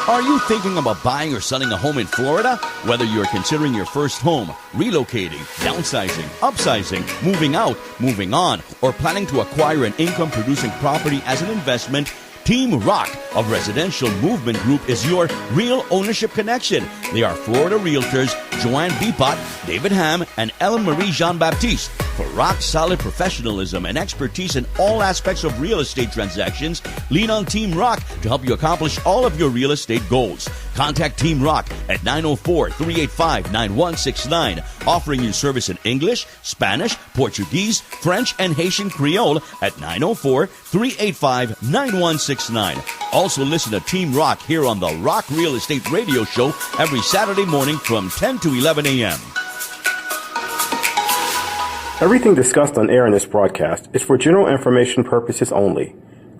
Are you thinking about buying or selling a home in Florida? Whether you're considering your first home, relocating, downsizing, upsizing, moving out, moving on, or planning to acquire an income-producing property as an investment, Team ROC of Residential Movement Group is your real ownership connection. They are Florida realtors Joanne Bipot, David Ham, and Ellen Marie Jean-Baptiste. For rock-solid professionalism and expertise in all aspects of real estate transactions, lean on Team ROC to help you accomplish all of your real estate goals. Contact Team ROC at 904-385-9169, offering you service in English, Spanish, Portuguese, French, and Haitian Creole at 904-385-9169. Also listen to Team ROC here on the Rock Real Estate Radio Show every Saturday morning from 10 to 11 a.m. Everything discussed on air in this broadcast is for general information purposes only.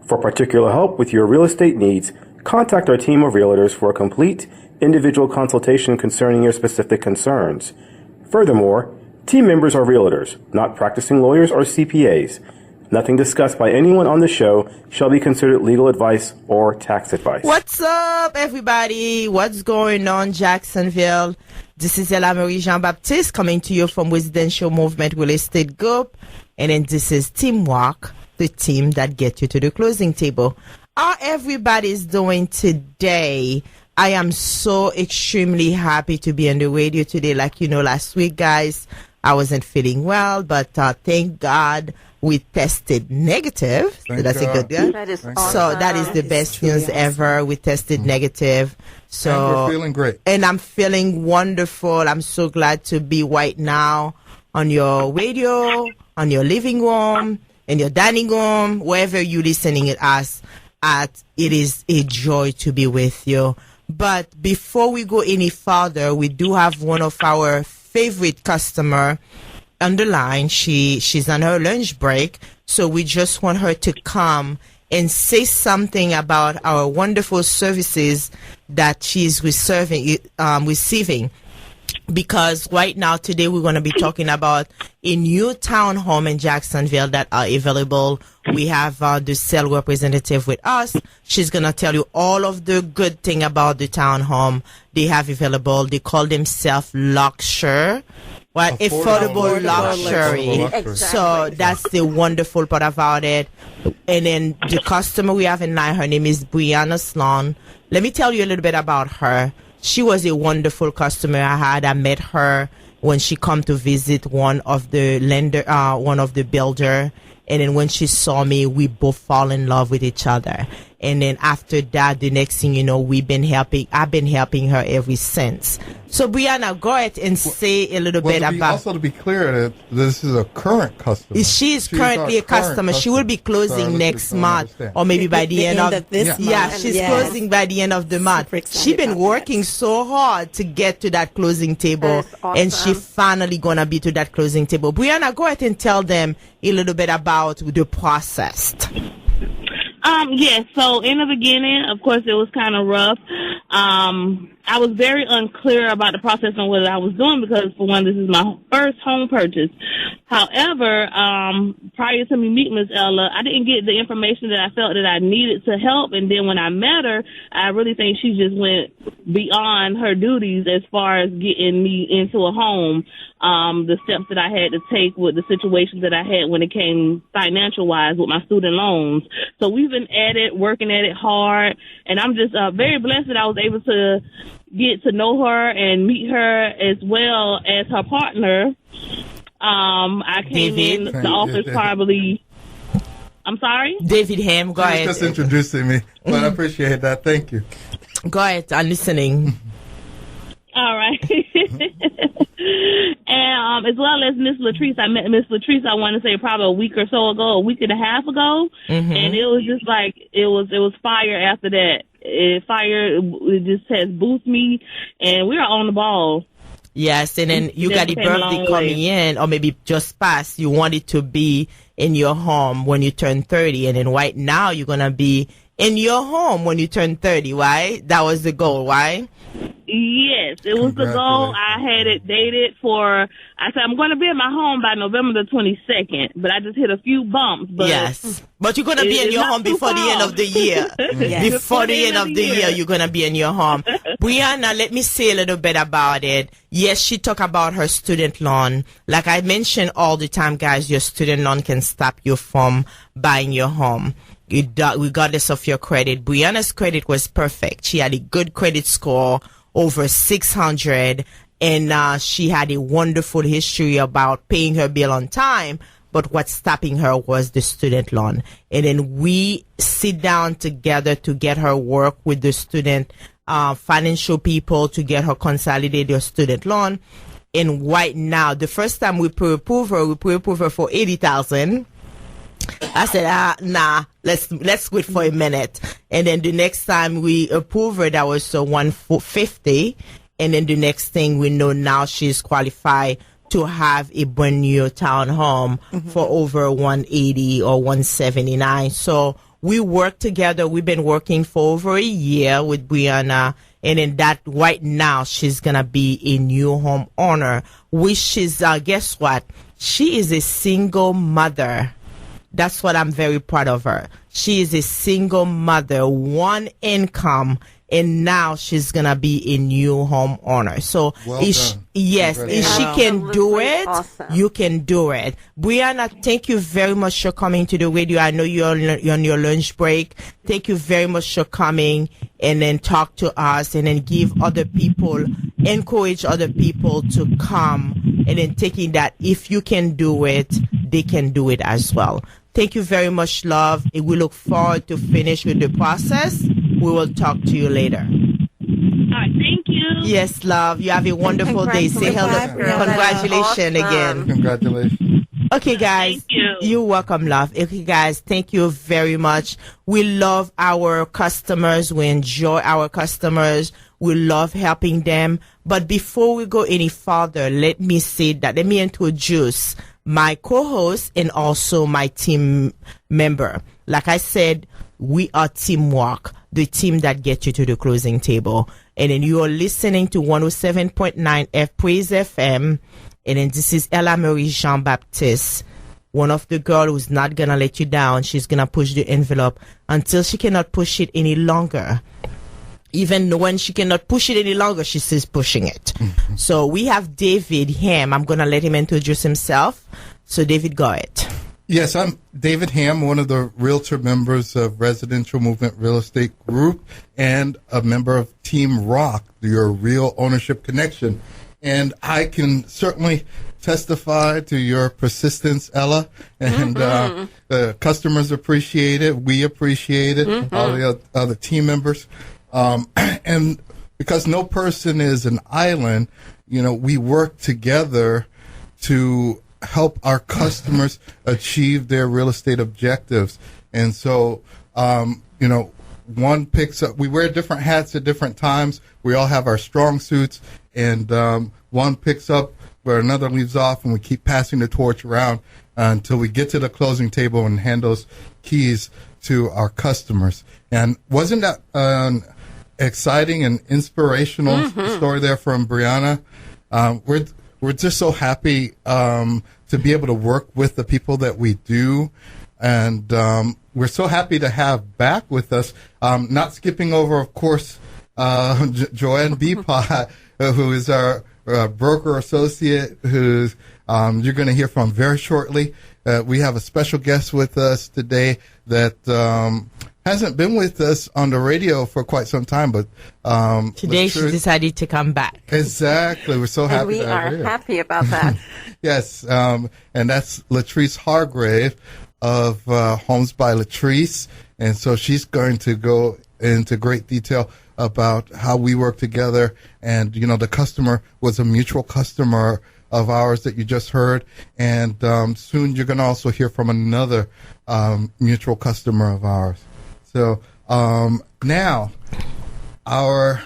For particular help with your real estate needs, contact our team of realtors for a complete individual consultation concerning your specific concerns. Furthermore, team members are realtors, not practicing lawyers or CPAs. Nothing discussed by anyone on the show shall be considered legal advice or tax advice. What's up, everybody? What's going on, Jacksonville? This is Ella Marie Jean-Baptiste coming to you from Residential Movement Real Estate Group. And then this is Team ROC, the team that gets you to the closing table. How everybody's doing today? I am so extremely happy to be on the radio today. Like, you know, last week, guys, I wasn't feeling well, but thank God we tested negative. So that's a good deal. That is awesome. So that is the best news ever. We tested negative. So and we're feeling great. And I'm feeling wonderful. I'm so glad to be right now on your radio, on your living room, in your dining room, wherever you're listening at us at. It is a joy to be with you. But before we go any further, we do have one of our favorite customer on the line. She's on her lunch break, so we just want her to come and say something about our wonderful services that she's receiving. Because right now, today, we're going to be talking about a new townhome in Jacksonville that are available. We have the sales representative with us. She's going to tell you all of the good thing about the townhome they have available. They call themselves luxury. Well, affordable luxury. Exactly. So that's the wonderful part about it. And then the customer we have in line, her name is Brianna Sloan. Let me tell you a little bit about her. She was a wonderful customer I had. I met her when she come to visit one of the builder. And then when she saw me, we both fall in love with each other. And then after that, the next thing you know, I've been helping her ever since. So Brianna, go ahead and say a little bit about. Also, to be clear, that this is a current customer. She's currently a customer. She will be closing next month, or maybe by the end of this month. Yeah, she's closing by the end of the month. She's been working so hard to get to that closing table, awesome. and she finally gonna be to that closing table. Brianna, go ahead and tell them a little bit about the process. Yes, so in the beginning, of course, it was kind of rough. I was very unclear about the process and what I was doing because, for one, this is my first home purchase. However, prior to me meeting Ms. Ella, I didn't get the information that I felt that I needed to help. And then when I met her, I really think she just went beyond her duties as far as getting me into a home. The steps that I had to take with the situations that I had when it came financial-wise with my student loans. So we've been at it, working at it hard, and I'm just very blessed that I was able to get to know her and meet her as well as her partner. I came in the office probably. I'm sorry? David Ham, go ahead. Just introducing me, but I appreciate that. Thank you. Go ahead, I'm listening. All right. And as well as Miss Latrice, I met Miss Latrice, I want to say probably a week and a half ago. Mm-hmm. And it was just like, it was fire after that. It just has boosted me, and we are on the ball. Yes, and then you got the birthday coming in, or maybe just past. You want it to be in your home when you turn 30, and then right now you're going to be in your home when you turn 30, right? That was the goal, right? Yes, it was the goal. I had it dated for, I said, I'm going to be in my home by November the 22nd, but I just hit a few bumps. But yes. But you're going to be in your home before the end of the year. Yes. Before the end of the year, you're going to be in your home. Brianna, let me say a little bit about it. Yes, she talked about her student loan. Like I mentioned all the time, guys, your student loan can stop you from buying your home. Regardless of your credit. Brianna's credit was perfect. She had a good credit score, over 600, and she had a wonderful history about paying her bill on time. But what's stopping her was the student loan. And then we sit down together to get her work with the student financial people to get her consolidate your student loan. And right now, the first time we pre-approve her for $80,000. I said, nah, let's wait for a minute. And then the next time we approve her, that was $150. And then the next thing we know, now she's qualified to have a brand new townhome for over $180 or $179. So we work together. We've been working for over a year with Brianna. And then that right now, she's going to be a new home owner, which is, guess what? She is a single mother. That's what I'm very proud of her. She is a single mother, one income, and now she's gonna be a new home owner. So, if she can do it, you can do it. Brianna, thank you very much for coming to the radio. I know you're on your lunch break. Thank you very much for coming and then talk to us and then give other people, encourage other people to come and then taking that if you can do it, they can do it as well. Thank you very much, love. We look forward to finish with the process. We will talk to you later. All right, thank you. Yes, love. You have a wonderful day. Say hello. Congratulations again. Congratulations. Okay, guys. Thank you. You're welcome, love. Okay, guys. Thank you very much. We love our customers. We enjoy our customers. We love helping them. But before we go any further, let me introduce my co-host and also my team member. Like I said, we are teamwork, the team that gets you to the closing table. And then you are listening to 107.9 F Praise FM. And then this is Ella Marie Jean-Baptiste, one of the girls who's not going to let you down. She's going to push the envelope until she cannot push it any longer. Even when she cannot push it any longer, she says pushing it. So we have David Ham. I'm going to let him introduce himself. So David, go ahead. Yes, I'm David Ham, one of the realtor members of Residential Movement Real Estate Group and a member of Team ROC, your Real Ownership Connection. And I can certainly testify to your persistence, Ella, and the customers appreciate it. We appreciate it, all the other team members. And because no person is an island, we work together to help our customers achieve their real estate objectives. And so, one picks up, we wear different hats at different times. We all have our strong suits, and one picks up where another leaves off, and we keep passing the torch around until we get to the closing table and hand those keys to our customers. And wasn't that an exciting and inspirational story there from Brianna? We're just so happy to be able to work with the people that we do. And we're so happy to have back with us, not skipping over, of course, Joanne Beapot, who is our broker associate, who's you're going to hear from very shortly. We have a special guest with us today that hasn't been with us on the radio for quite some time, but today she decided to come back. Exactly. We're so happy. And we are happy about that. Yes. And that's Latrice Hargrave of Homes by Latrice. And so she's going to go into great detail about how we work together. And, the customer was a mutual customer of ours that you just heard. And soon you're going to also hear from another mutual customer of ours. So now, our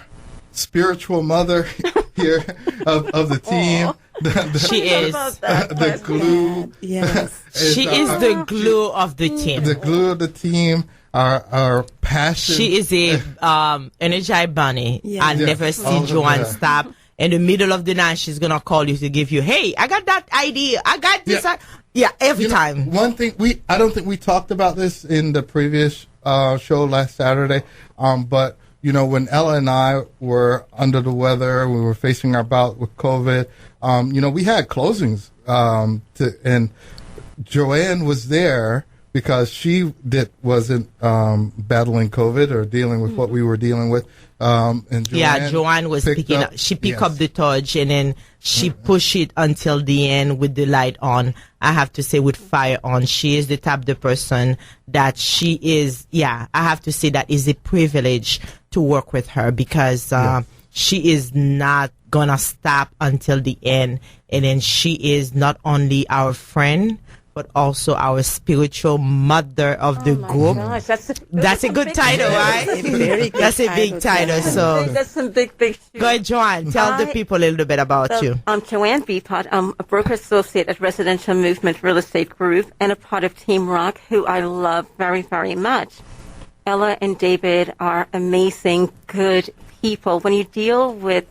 spiritual mother here of the team. She is the glue. Yes. She is the glue of the team. The glue of the team. our passion. She is a energized bunny. Yeah. I never see Joanne stop. In the middle of the night, she's gonna call you to give you, hey, I got that idea. I got this. Every time. One thing I don't think we talked about this in the previous show last Saturday, but when Ella and I were under the weather, we were facing our bout with COVID. We had closings, and Joanne was there because she wasn't battling COVID or dealing with what we were dealing with. And Joanne was picking up. She picked up the torch and then she pushed it until the end with the light on. I have to say, with fire on. She is the type of person that she is. I have to say that is a privilege to work with her because she is not gonna stop until the end. And then she is not only our friend, but also our spiritual mother of the group. Gosh, that's a good title, right? That's a big title. So that's some big shoes. Go ahead, Joanne. Tell the people a little bit about you. I'm Joanne Beapot. I'm a broker associate at Residential Movement Real Estate Group and a part of Team ROC, who I love very, very much. Ella and David are amazing, good people. When you deal with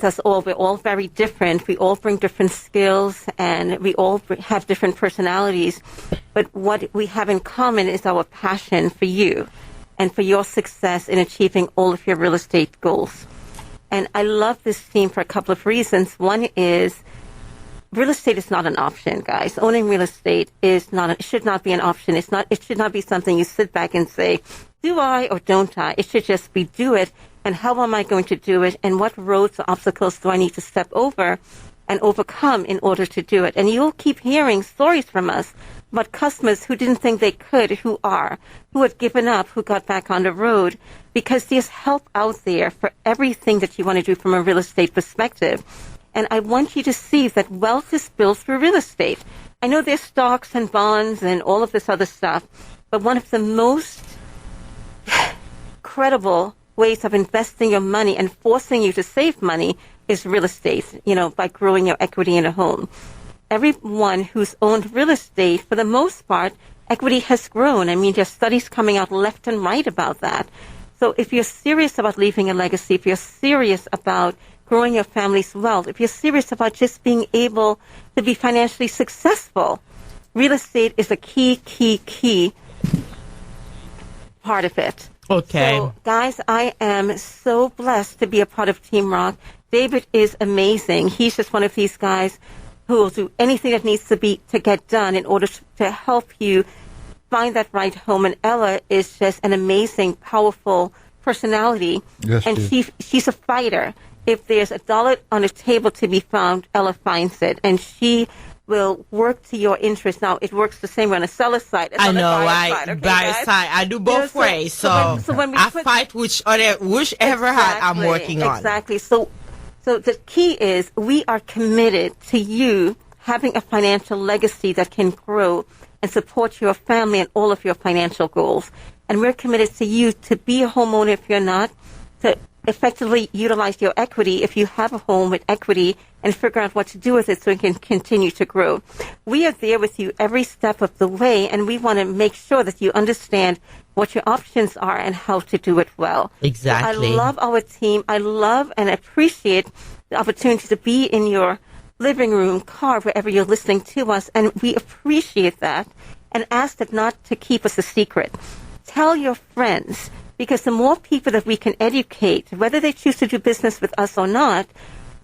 us all, we're all very different. We all bring different skills, and we all have different personalities. But what we have in common is our passion for you and for your success in achieving all of your real estate goals. And I love this team for a couple of reasons. One is real estate is not an option, guys. Owning real estate should not be an option. It should not be something you sit back and say, do I or don't I? It should just be do it. And how am I going to do it? And what roads or obstacles do I need to step over and overcome in order to do it? And you'll keep hearing stories from us about customers who didn't think they could, who had given up, who got back on the road, because there's help out there for everything that you want to do from a real estate perspective. And I want you to see that wealth is built through real estate. I know there's stocks and bonds and all of this other stuff, but one of the most credible ways of investing your money and forcing you to save money is real estate, by growing your equity in a home. Everyone who's owned real estate, for the most part, equity has grown. I mean, there's studies coming out left and right about that. So if you're serious about leaving a legacy, if you're serious about growing your family's wealth, if you're serious about just being able to be financially successful, real estate is a key part of it. Okay. So, guys, I am so blessed to be a part of Team ROC. David is amazing. He's just one of these guys who will do anything that needs to get done in order to help you find that right home. And Ella is just an amazing, powerful personality. Yes, and she's a fighter. If there's $1 on a table to be found, Ella finds it. And she will work to your interest. Now, it works the same way on a seller's side. I know, right? Buyer side. I do both ways. So when I fight whichever hat I'm working on. Exactly. So the key is we are committed to you having a financial legacy that can grow and support your family and all of your financial goals. And we're committed to you to be a homeowner if you're not, to effectively utilize your equity if you have a home with equity and figure out what to do with it so it can continue to grow. We are there with you every step of the way, and we want to make sure that you understand what your options are and how to do it well. Exactly. So I love our team. I love and appreciate the opportunity to be in your living room, car, wherever you're listening to us, and we appreciate that and ask that not to keep us a secret. Tell your friends, because the more people that we can educate, whether they choose to do business with us or not,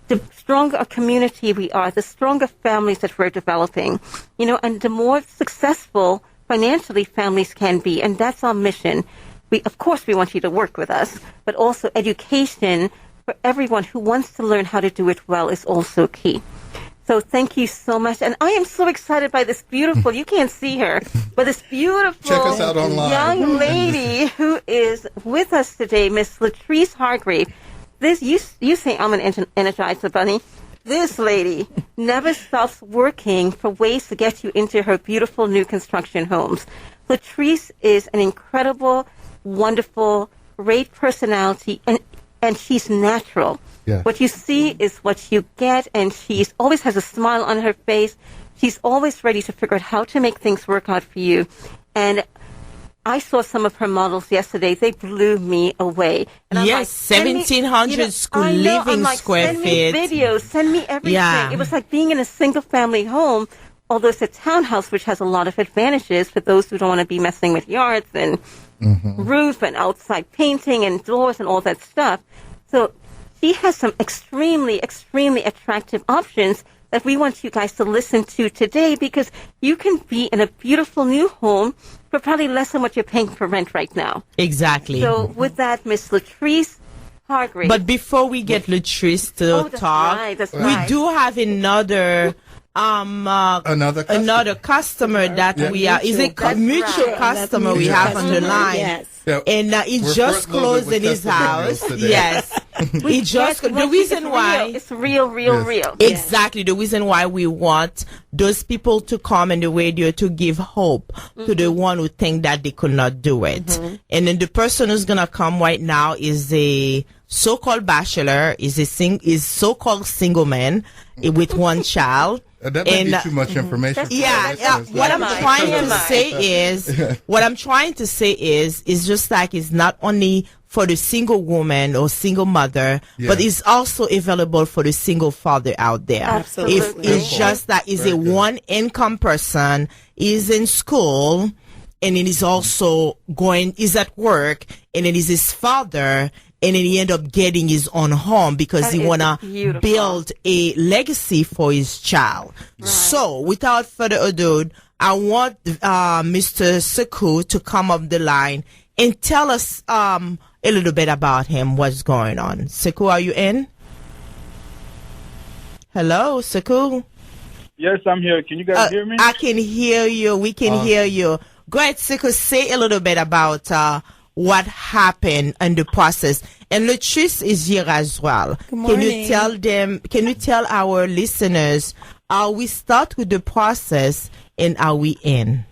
the stronger a community we are, the stronger families that we're developing, and the more successful financially families can be. And that's our mission. Of course, we want you to work with us, but also education for everyone who wants to learn how to do it well is also key. So thank you so much. And I am so excited by this beautiful, you can't see her, but this beautiful Check us out online. young lady who is with us today, Miss Latrice Hargrave. You say I'm an energizer bunny. This lady never stops working for ways to get you into her beautiful new construction homes. Latrice is an incredible, wonderful, great personality, and she's natural. Yes. What you see is what you get, and she always has a smile on her face. She's always ready to figure out how to make things work out for you. And I saw some of her models yesterday. They blew me away. And I'm Yes, like, 1,700 living square send feet. me videos, send me everything. Yeah. It was like being in a single-family home, although it's a townhouse, which has a lot of advantages for those who don't want to be messing with yards and roof and outside painting and doors and all that stuff. So she has some extremely, extremely attractive options that we want you guys to listen to today, because you can be in a beautiful new home for probably less than what you're paying for rent right now. Exactly. So with that, Miss Latrice Hargrave. But before we get Latrice to talk, that's we right. do have another Another customer that Yeah. we are. Is it That's mutual right. customer we mutual have on the customer, line? yes. Yeah. And he We're just front-loaded closed with in his testimonials house. today. Yes. He just Yes, the reason it's why real. It's real, Yes. real. exactly the reason why we want those people to come on the radio to give hope to the one who think that they could not do it. And then the person who's gonna come right now is a so-called bachelor, is so-called single man with one child. That may be too much information. for Yeah, our listeners. what I'm TMI, trying to TMI. say is just like it's not only for the single woman or single mother, but it's also available for the single father out there. Absolutely. If it's just that is a one income person, is in school, and it is also is at work, and it is his father, and then he end up getting his own home because That he is wanna beautiful. build a legacy for his child. So, without further ado, I want Mr. Sekou to come up the line and tell us a little bit about him, what's going on. Sekou, are you in? Hello, Sekou? Yes, I'm here. Can you guys hear me? I can hear you. We can hear you. Go ahead, Sekou, say a little bit about what happened in the process. And Latrice is here as well. Can you tell our listeners, how we start with the process and are we in?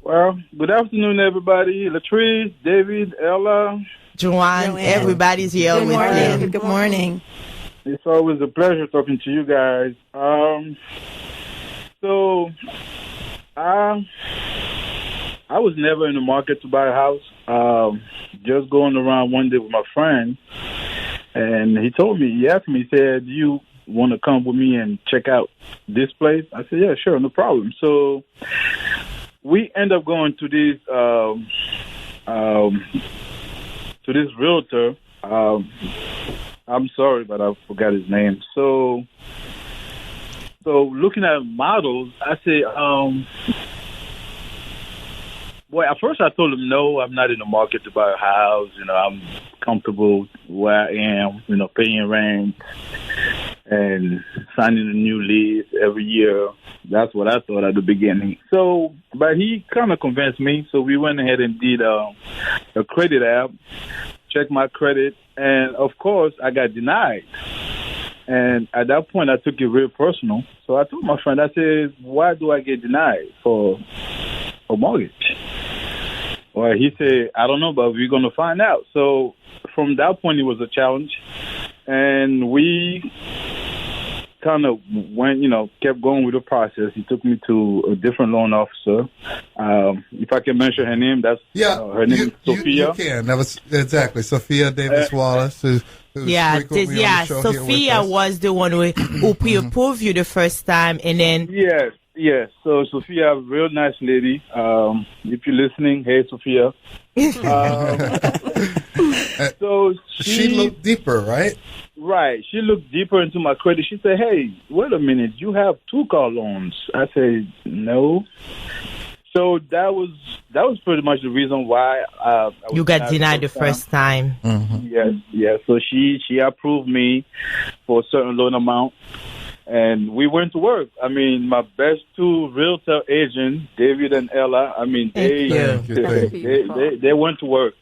Well, good afternoon, everybody. Latrice, David, Ella. Joanne, everybody's here Good with morning. you. Good morning. It's always a pleasure talking to you guys. I was never in the market to buy a house. Just going around one day with my friend, and he asked me, he said, "Do you want to come with me and check out this place?" I said, "Yeah, sure, no problem." So we end up going to this realtor. I'm sorry, but I forgot his name. So looking at models, I say, boy, at first I told him, no, I'm not in the market to buy a house. I'm comfortable where I am, paying rent and signing a new lease every year. That's what I thought at the beginning. So, but he kind of convinced me. So we went ahead and did a credit app, checked my credit, and of course I got denied. And at that point I took it real personal. So I told my friend, I said, why do I get denied for a mortgage? Well, he said, I don't know, but we're going to find out. So from that point, it was a challenge. And we kind of went, kept going with the process. He took me to a different loan officer. If I can mention her name, that's her name is Sophia. You can. That was exactly Sophia Davis Wallace. Who's frequently on the show here with Sophia us. was the one who pre-approved you the first time, and then Yes. So Sophia, real nice lady. If you're listening, hey Sophia. So she looked deeper, right? Right. She looked deeper into my credit. She said, "Hey, wait a minute. You have 2 car loans." I said, "No." So that was pretty much the reason why I you got denied the first time. Yes. So she approved me for a certain loan amount. And we went to work. I mean, my best 2 realtor agents, David and Ella, I mean, they went to work,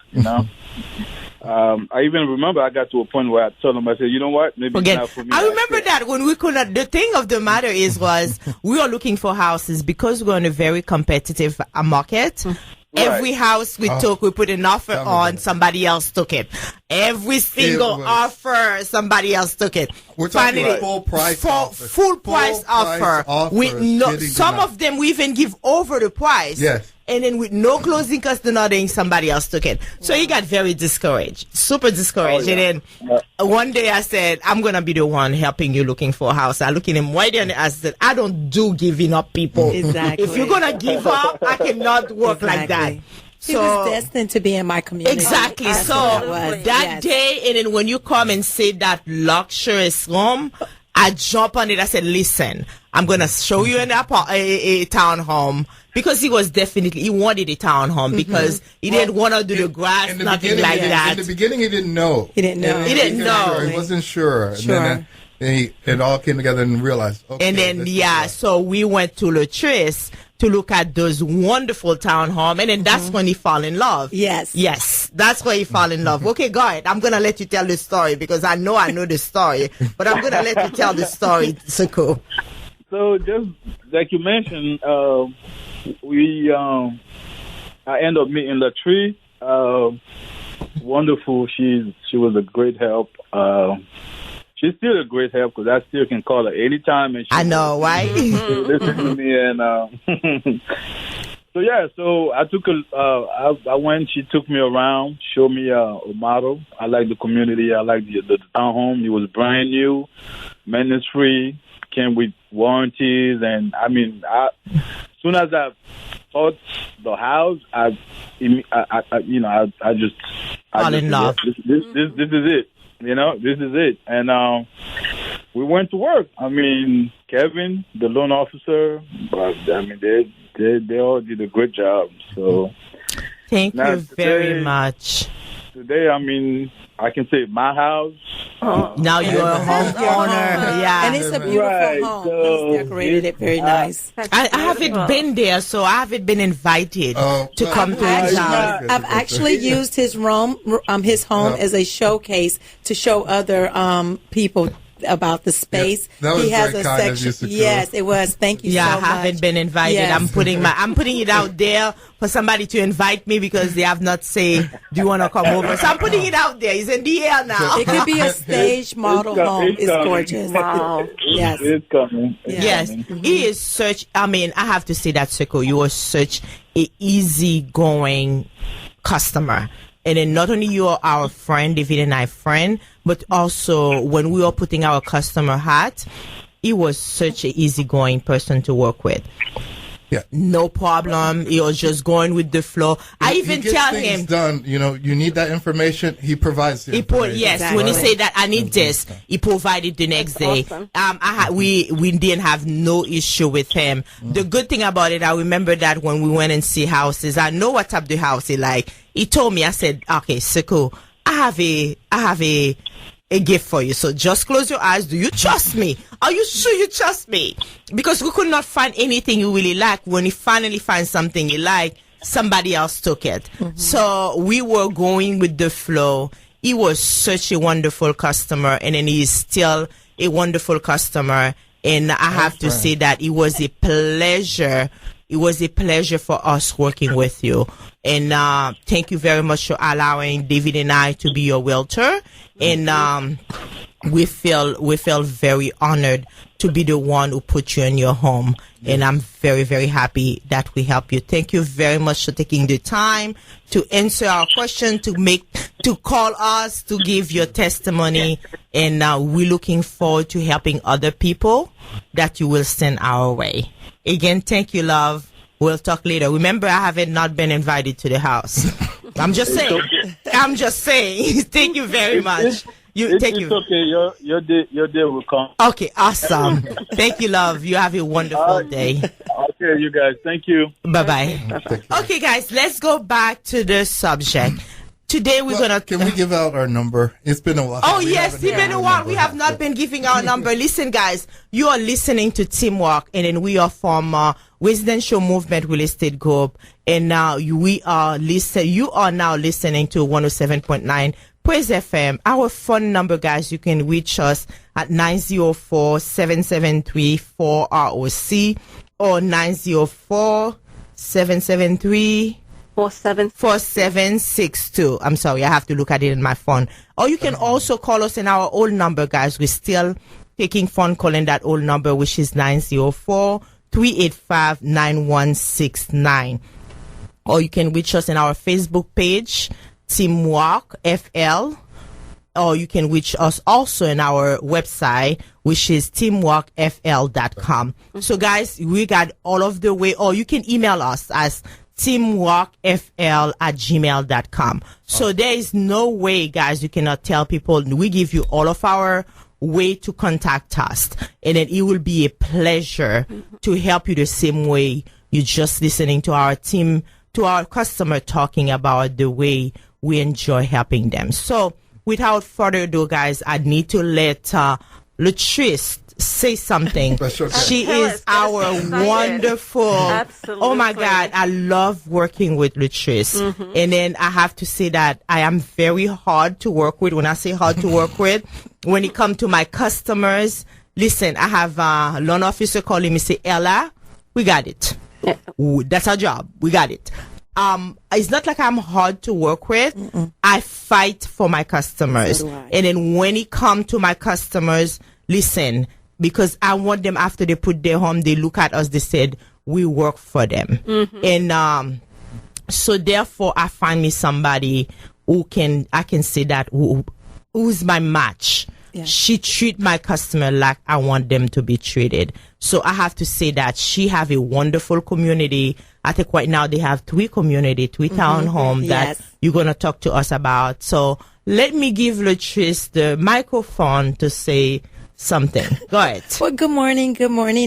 I even remember I got to a point where I told them, I said, you know what, maybe it's not for me. I remember that when we could not, the thing of the matter was we were looking for houses because we're in a very competitive market. Right. Every house we took, we put an offer on, somebody else took it. Every single offer, somebody else took it. We're talking full price full price offer. With some of them we even give over the price. Yes. and then with no closing cost or nothing, somebody else took it. So he got very discouraged, super discouraged. And then one day I said, I'm going to be the one helping you looking for a house. I looked at him right in the eyes and said, I don't do giving up people. Exactly. If you're going to give up, I cannot work like that. He was destined to be in my community. Exactly. That's So what it was. that day, and then when you come and say that luxurious home, I jump on it. I said, listen, I'm going to show you a townhome, because he wanted a townhome because he didn't want to do the grass, nothing like that. In the beginning, he didn't know. He didn't know. He wasn't sure. And then it all came together and realized. Okay, and then, so we went to Latrice to look at those wonderful townhome, and then that's when he fell in love. Yes, that's where he fell in love. Okay, go ahead. I'm gonna let you tell the story because I know the story, but I'm gonna let you tell the story, Suku. So just like you mentioned, I ended up meeting Latrice. Wonderful. She was a great help. She's still a great help because I still can call her anytime. And I know, right? Listen to me, and so I took I went. She took me around, showed me a model. I like the community. I like the townhome. It was brand new, maintenance free, came with warranties, and I mean, as soon as I bought the house, I just fall in love. This is it. This is it. And we went to work. I mean, Kevin, the loan officer, they all did a great job. So thank you very much. Today, I mean, I can say my house. Now you're a homeowner. Yeah. And it's a beautiful home. So he's decorated it very nice. I haven't been there, so I haven't been invited to come to his house. I've actually used his home as a showcase to show other people about the space. That was he has very a kind of section. you, Yes, it was. Thank you so much. I haven't been invited. Yes. I'm putting it out there for somebody to invite me because they have not said, do you want to come over? So I'm putting it out there. It's in the air now. It could be a stage model home. It's gorgeous. Wow. Yes. It's coming. Yes. He is such, I have to say that, Siko, you are such a easygoing customer. And then not only you are our friend, David and I friend, but also when we were putting our customer hat, he was such an easygoing person to work with. Yeah. No problem. He was just going with the flow. I even tell him done. You need that information. He provides the information. Yes. Exactly. When he say that I need this, he provided the next day. Awesome. We didn't have no issue with him. The good thing about it, I remember that when we went and see houses, I know what type of house he like. He told me, I said, okay, Siko, I have a gift for you. So just close your eyes. Do you trust me? Are you sure you trust me? Because we could not find anything you really like. When he finally finds something he like, somebody else took it. Mm-hmm. So we were going with the flow. He was such a wonderful customer, and then he's still a wonderful customer. And I have to say that it was a pleasure. It was a pleasure for us working with you. And thank you very much for allowing David and I to be your realtor. And we feel very honored to be the one who put you in your home. And I'm very, very happy that we help you. Thank you very much for taking the time to answer our question, to call us, to give your testimony. And we're looking forward to helping other people that you will send our way. Again, thank you, love. We'll talk later. Remember, I haven't not been invited to the house. I'm just saying. Thank you very much. It's okay. Your day will come. Okay, awesome. Thank you, love. You have a wonderful day. Okay, you guys. Thank you. Bye-bye. Okay, guys, let's go back to the subject. Today we're gonna. Can we give out our number? It's been a while. Oh yes, it's been a while. We have not been giving our number. Listen, guys, you are listening to Teamwork, and then we are from Residential Movement Real Estate Group, and now we are listen. You are now listening to 107.9 Praise FM. Our phone number, guys, you can reach us at 904-773-4ROC or 904-773. 4762. I'm sorry, I have to look at it in my phone. Or you can also call us in our old number, guys. We're still taking phone call in that old number, which is 904-385-9169. or you can reach us in our Facebook page, Teamwork FL, or you can reach us also in our website, which is teamworkfl.com. So guys, we got all of the way, or you can email us as teamworkfl@gmail.com. So there is no way, guys, you cannot tell people. We give you all of our way to contact us, and then it will be a pleasure to help you the same way you're just listening to our team, to our customer talking about the way we enjoy helping them. So without further ado, guys, I need to let Latrice say something. She is our wonderful. Absolutely. Oh my God, I love working with Latrice. And then I have to say that I am very hard to work with. When I say hard to work with, when it comes to my customers, listen, I have a loan officer calling me, say, Ella, we got it. That's our job. We got it. It's not like I'm hard to work with. I fight for my customers. So do I. And then when it comes to my customers, listen, because I want them, after they put their home, they look at us, they said, we work for them. And so therefore, I find me somebody I can say that who's my match. Yeah. She treat my customer like I want them to be treated. So I have to say that she have a wonderful community. I think right now they have 3 townhomes that Yes. you're going to talk to us about. So let me give Latrice the microphone to say something. Go ahead. Well, good morning,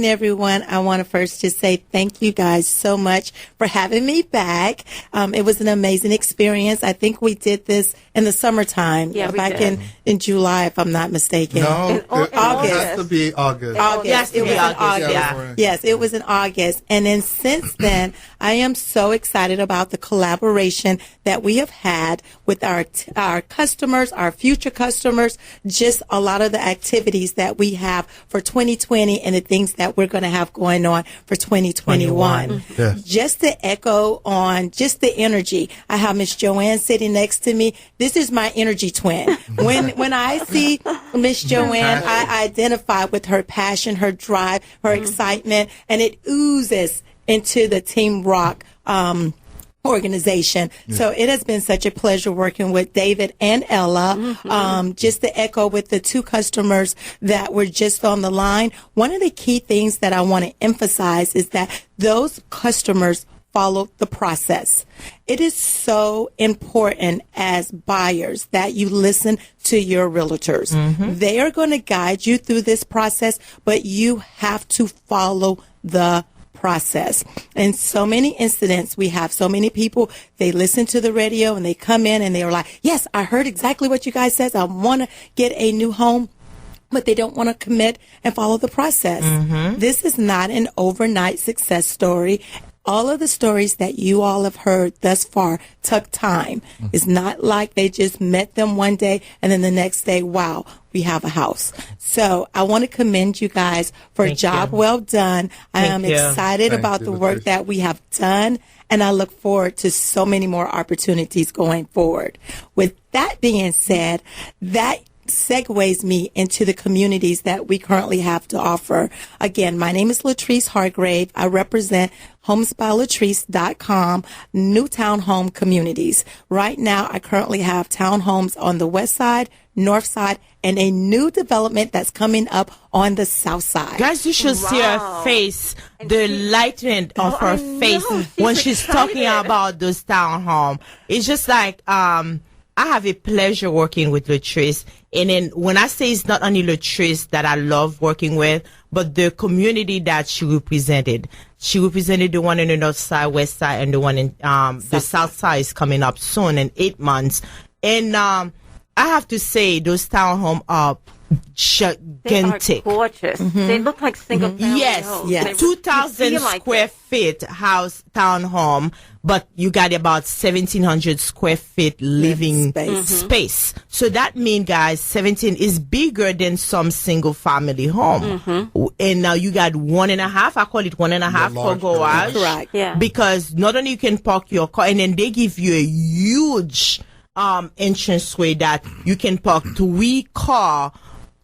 everyone. I want to first just say thank you guys so much for having me back. It was an amazing experience. I think we did this in the summertime, Yeah, we back did. in July, if I'm not mistaken. No, In August. it has to be August. August. It was in August. Yeah. Yes, it was in August. And then since then, I am so excited about the collaboration that we have had with our customers, our future customers, just a lot of the activities that we have for 2020 and the things that we're going to have going on for 2021. Yes. Just to echo on just the energy. I have Miss Joanne sitting next to me. This is my energy twin. When I see Miss Joanne, I identify with her passion, her drive, her excitement, and it oozes into the Team ROC organization. So it has been such a pleasure working with David and Ella. Just to echo with the 2 customers that were just on the line, one of the key things that I want to emphasize is that those customers follow the process. It is so important as buyers that you listen to your realtors. They are going to guide you through this process, but you have to follow the process. In so many incidents, we have so many people, they listen to the radio and they come in and they're like, yes, I heard exactly what you guys said. I want to get a new home, but they don't want to commit and follow the process. This is not an overnight success story. All of the stories that you all have heard thus far took time. It's not like they just met them one day and then the next day, wow, we have a house. So I want to commend you guys for a job well done. I am excited about the work that we have done, and I look forward to so many more opportunities going forward. With that being said, that segues me into the communities that we currently have to offer. Again, my name is Latrice Hargrave. I represent homesbylatrice.com, new townhome communities. Right now, I currently have townhomes on the west side, north side, and a new development that's coming up on the south side. Guys, you should see her face, the lightning of her face when she's talking about those townhome. It's just like, I have a pleasure working with Latrice. And then when I say it's not only Latrice that I love working with, but the community that she represented. She represented the one in the north side, west side, and the one in the south side is coming up soon in 8 months. And I have to say, those townhomes are gigantic. They are gorgeous. They look like single family homes. Yes. They 2,000 feel like square it. feet house townhome, but you got about 1,700 square feet living space. So that means, guys, 17 is bigger than some single family home. And now you got 1.5, I call it 1.5 for garage. Correct. Yeah. Because not only you can park your car, and then they give you a huge entranceway that you can park 2 cars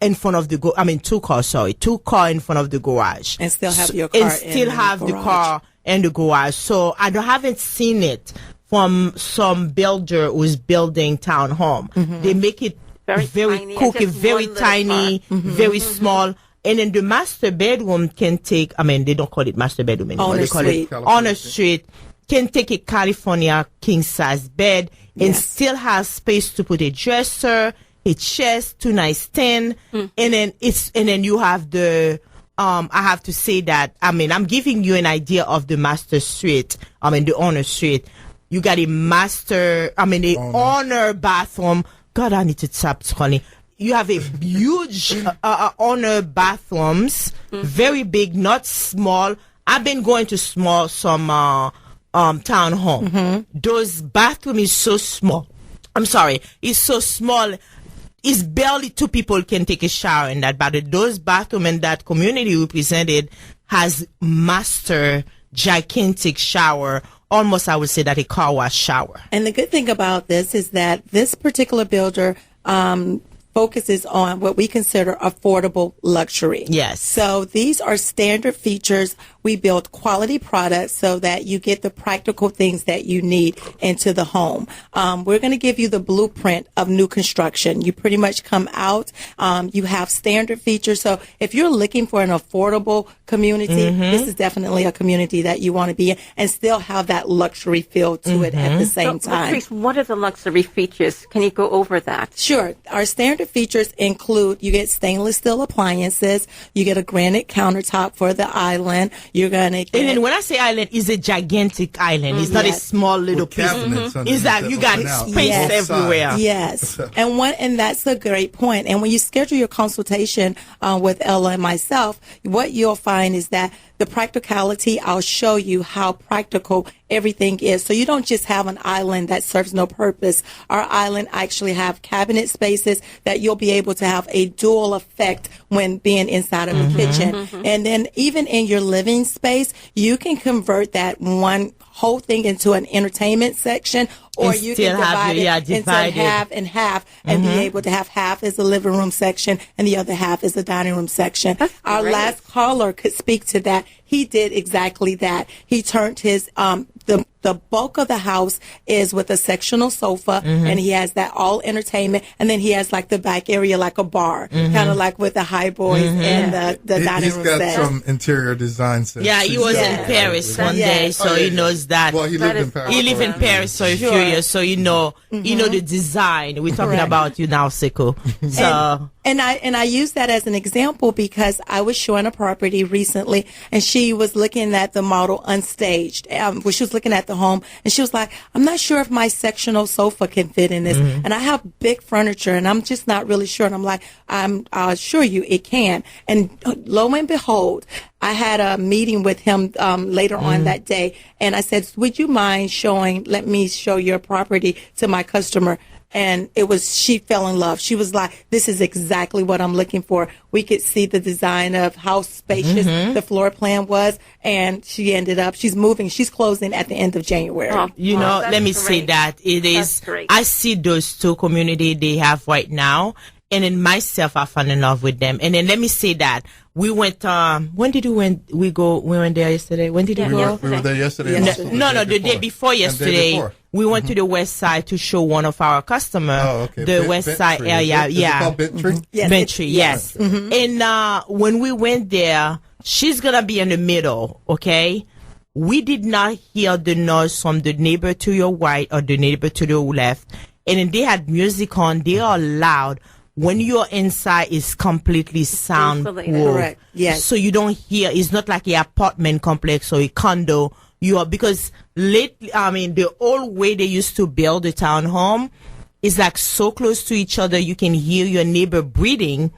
in front of the 2 car in front of the garage, And still have your car and still in have the the garage. car and the garage. So I haven't seen it from some builder who's building townhome. They make it very tiny, cookie, just very one little tiny, very small. And then the master bedroom can take, I mean, they don't call it master bedroom anymore. Owner They call suite. it owner suite. Can take a California king size bed and still has space to put a dresser, a chest, 2 nightstand, and then you have the I have to say that, I mean, I'm giving you an idea of the master suite, the owner suite. You got a owner bathroom. God, I need to stop scrolling. You have a huge owner bathrooms, very big, not small. I've been going to some townhome. Those bathroom is so small. I'm sorry, it's so small. It's barely 2 people can take a shower in that. But those bathroom in that community we presented has master gigantic shower. Almost, I would say that a car wash shower. And the good thing about this is that this particular builder focuses on what we consider affordable luxury. Yes. So these are standard features. We build quality products so that you get the practical things that you need into the home. We're going to give you the blueprint of new construction. You pretty much come out. You have standard features. So if you're looking for an affordable community, this is definitely a community that you want to be in and still have that luxury feel to it at the same time. Patrice, what are the luxury features? Can you go over that? Sure. Our standard features include you get stainless steel appliances, you get a granite countertop for the island, you're going to get... And then when I say island, it's a gigantic island. It's not a small little piece. It's that you got space everywhere. Yes. And that's a great point. And when you schedule your consultation with Ella and myself, what you'll find is that the practicality, I'll show you how practical everything is. So you don't just have an island that serves no purpose. Our island actually have cabinet spaces that you'll be able to have a dual effect when being inside of a kitchen. And then even in your living space, you can convert that one whole thing into an entertainment section, or And you still can divide have it into half and half and be able to have half as the living room section and the other half is the dining room section. Our last caller could speak to that. He did exactly that. He turned his the bulk of the house is with a sectional sofa, and he has that all entertainment, and then he has like the back area like a bar, kind of like with the high boys and the dining room set. He's got some interior design sense. Yeah, he was in Paris one day, so he knows that. Well, he lived in Paris. He lived in Paris for a few years, so you know the design. We're talking about you now, Sekou. So And I use that as an example because I was showing a property recently, and she was looking at the model unstaged. She was looking at the home, and she was like, "I'm not sure if my sectional sofa can fit in this." And I have big furniture, and I'm just not really sure. And I'm like, "I'll assure you it can." And lo and behold, I had a meeting with him later on that day, and I said, "Would you mind let me show your property to my customer?" And she fell in love. She was like, "This is exactly what I'm looking for." We could see the design of how spacious the floor plan was, and she's moving. She's closing at the end of January. Let me say that it is, I see those two communities they have right now, and then myself, I fell in love with them. And then let me say that we went, when did we go? We went there yesterday. When did we go? We were there yesterday. No, the day before yesterday. We went to the west side to show one of our customers the west side area. Is it called Bentry? Yes. Bentry, yes. And when we went there, she's gonna be in the middle, okay? We did not hear the noise from the neighbor to your right or the neighbor to the left. And then they had music on. They are loud. When you're inside, it's completely soundproof. Correct. Yes. So you don't hear. It's not like an apartment complex or a condo. Because lately, the old way they used to build a townhome is like so close to each other, you can hear your neighbor breathing.